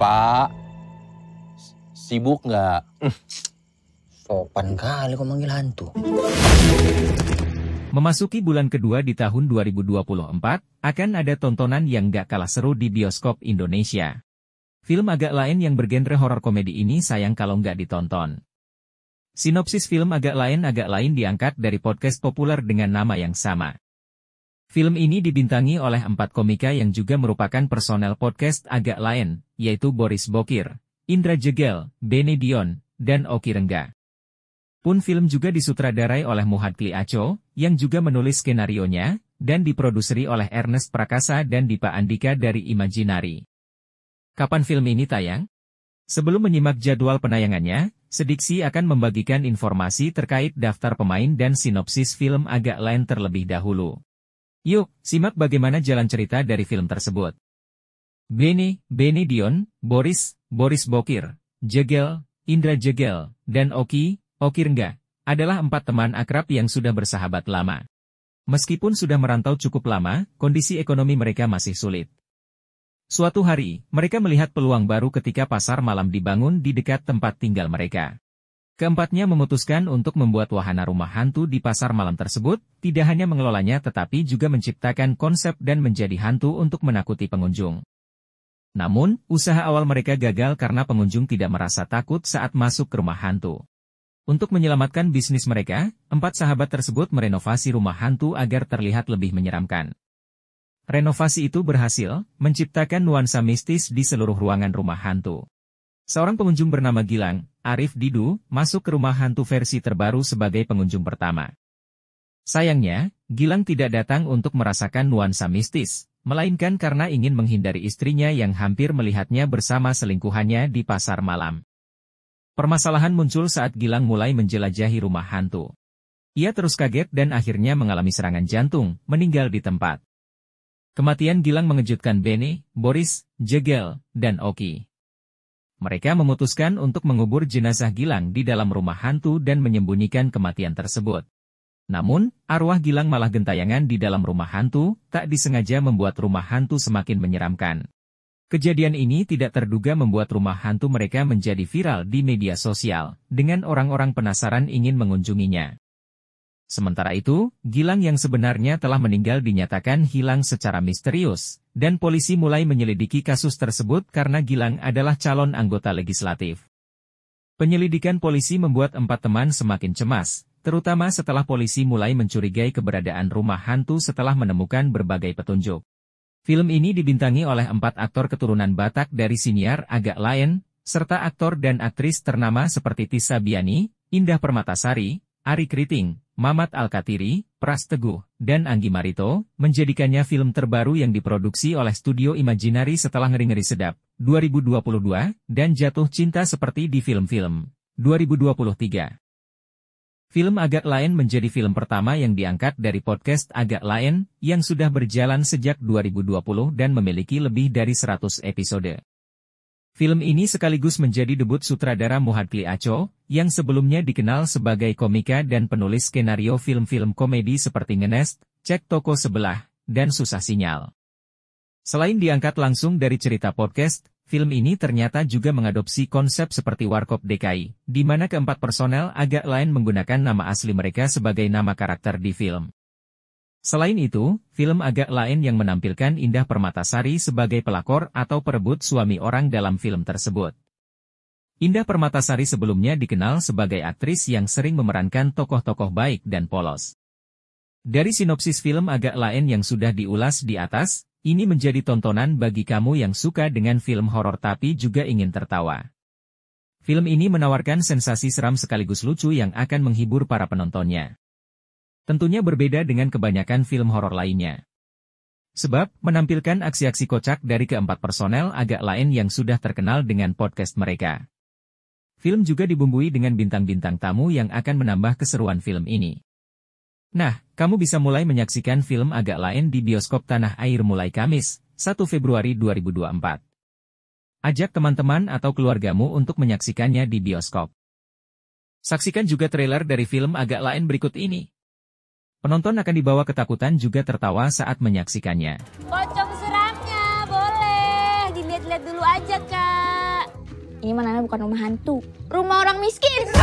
Pak. Sibuk nggak? Sopan kali kau manggil hantu. Memasuki bulan kedua di tahun 2024, akan ada tontonan yang gak kalah seru di bioskop Indonesia. Film agak lain yang bergenre horor komedi ini sayang kalau nggak ditonton. Sinopsis film agak lain diangkat dari podcast populer dengan nama yang sama. Film ini dibintangi oleh 4 komika yang juga merupakan personel podcast agak lain, yaitu Boris Bokir, Indra Jegel, Benny Dion, dan Oki Rengga. Pun film juga disutradarai oleh Muhadli Aco, yang juga menulis skenarionya, dan diproduseri oleh Ernest Prakasa dan Dipa Andika dari Imaginary. Kapan film ini tayang? Sebelum menyimak jadwal penayangannya, Sediksi akan membagikan informasi terkait daftar pemain dan sinopsis film agak lain terlebih dahulu. Yuk, simak bagaimana jalan cerita dari film tersebut. Benny Dion, Boris Bokir, Jegel, Indra Jegel, dan Oki Rengga, adalah 4 teman akrab yang sudah bersahabat lama. Meskipun sudah merantau cukup lama, kondisi ekonomi mereka masih sulit. Suatu hari, mereka melihat peluang baru ketika pasar malam dibangun di dekat tempat tinggal mereka. Keempatnya memutuskan untuk membuat wahana rumah hantu di pasar malam tersebut, tidak hanya mengelolanya tetapi juga menciptakan konsep dan menjadi hantu untuk menakuti pengunjung. Namun, usaha awal mereka gagal karena pengunjung tidak merasa takut saat masuk ke rumah hantu. Untuk menyelamatkan bisnis mereka, 4 sahabat tersebut merenovasi rumah hantu agar terlihat lebih menyeramkan. Renovasi itu berhasil, menciptakan nuansa mistis di seluruh ruangan rumah hantu. Seorang pengunjung bernama Gilang, Arif Didu, masuk ke rumah hantu versi terbaru sebagai pengunjung pertama. Sayangnya, Gilang tidak datang untuk merasakan nuansa mistis, melainkan karena ingin menghindari istrinya yang hampir melihatnya bersama selingkuhannya di pasar malam. Permasalahan muncul saat Gilang mulai menjelajahi rumah hantu. Ia terus kaget dan akhirnya mengalami serangan jantung, meninggal di tempat. Kematian Gilang mengejutkan Benny, Boris, Jegel, dan Oki. Mereka memutuskan untuk mengubur jenazah Gilang di dalam rumah hantu dan menyembunyikan kematian tersebut. Namun, arwah Gilang malah gentayangan di dalam rumah hantu, tak disengaja membuat rumah hantu semakin menyeramkan. Kejadian ini tidak terduga membuat rumah hantu mereka menjadi viral di media sosial, dengan orang-orang penasaran ingin mengunjunginya. Sementara itu, Gilang yang sebenarnya telah meninggal dinyatakan hilang secara misterius, dan polisi mulai menyelidiki kasus tersebut karena Gilang adalah calon anggota legislatif. Penyelidikan polisi membuat 4 teman semakin cemas, terutama setelah polisi mulai mencurigai keberadaan rumah hantu setelah menemukan berbagai petunjuk. Film ini dibintangi oleh 4 aktor keturunan Batak dari siniar agak lain, serta aktor dan aktris ternama seperti Tisa Biani, Indah Permatasari, Ari Kriting, Mamat Alkatiri, Pras Teguh, dan Anggi Marito, menjadikannya film terbaru yang diproduksi oleh studio Imaginary setelah Ngeri-Ngeri Sedap, 2022, dan Jatuh Cinta seperti di film-film, 2023. Film agak lain menjadi film pertama yang diangkat dari podcast agak lain, yang sudah berjalan sejak 2020 dan memiliki lebih dari 100 episode. Film ini sekaligus menjadi debut sutradara Muhadli Aco, yang sebelumnya dikenal sebagai komika dan penulis skenario film-film komedi seperti Ngenest, Cek Toko Sebelah, dan Susah Sinyal. Selain diangkat langsung dari cerita podcast, film ini ternyata juga mengadopsi konsep seperti Warkop DKI, di mana keempat personel agak lain menggunakan nama asli mereka sebagai nama karakter di film. Selain itu, film agak lain yang menampilkan Indah Permatasari sebagai pelakor atau perebut suami orang dalam film tersebut. Indah Permatasari sebelumnya dikenal sebagai aktris yang sering memerankan tokoh-tokoh baik dan polos. Dari sinopsis film agak lain yang sudah diulas di atas, ini menjadi tontonan bagi kamu yang suka dengan film horor tapi juga ingin tertawa. Film ini menawarkan sensasi seram sekaligus lucu yang akan menghibur para penontonnya. Tentunya berbeda dengan kebanyakan film horor lainnya. Sebab, menampilkan aksi-aksi kocak dari keempat personel agak lain yang sudah terkenal dengan podcast mereka. Film juga dibumbui dengan bintang-bintang tamu yang akan menambah keseruan film ini. Nah, kamu bisa mulai menyaksikan film agak lain di bioskop Tanah Air mulai Kamis, 1 Februari 2024. Ajak teman-teman atau keluargamu untuk menyaksikannya di bioskop. Saksikan juga trailer dari film agak lain berikut ini. Penonton akan dibawa ketakutan juga tertawa saat menyaksikannya. Pocong seramnya, boleh. Dilihat-lihat dulu aja, Kak. Ini mana bukan rumah hantu, rumah orang miskin.